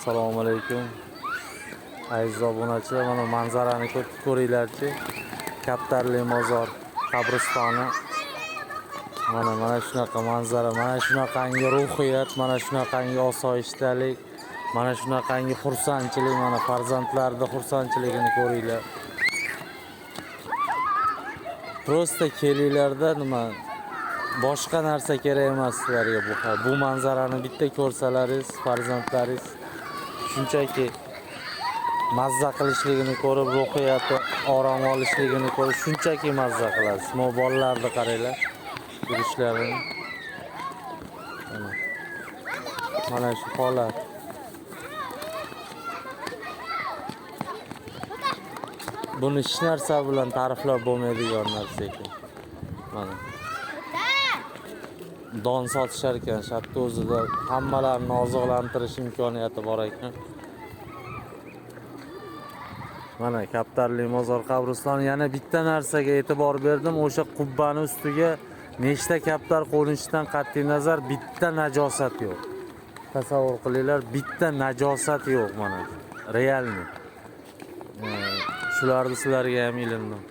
Assalomu alaykum. Aziz obunachilar, mana manzarani ko'ringlarchi. Kaptarli mozor qabristoni. Mana shunaqa manzara, mana shunaqangi ruhiyat, mana shunaqangi osoyishtalik, mana shunaqangi xursandchilik, mana farzandlarning xursandchiligini ko'ringlar. Prosta kelinglarda nima boshqa narsa kerak emas sizlarga bu manzarani bitta ko'rsalaringiz, farzandlaringiz shunchaki mazza qilishligini ko'rib, ruhiyati orom olishligini ko'rib, shunchaki mazza qilasiz. Bolalarni qaranglar, yurishlarini. Mana shu holat. Buni hech narsa bilan ta'riflab bo'lmaydigan narsa ekan. Mana don sotishar ekan, shatda o'zida hammalarni oziqlantirish imkoniyati bor ekan. Mana Kaptarli mozor qabristoni. Yana bitta narsaga e'tibor berdim, o'sha qubbani ustiga nechta kaptar qo'nishidan qat'iy nazar bitta najosat yo'q. Tasavvur qilinglar, bitta najosat yo'q mana. Realni. Shularni sizlarga ham ilindim.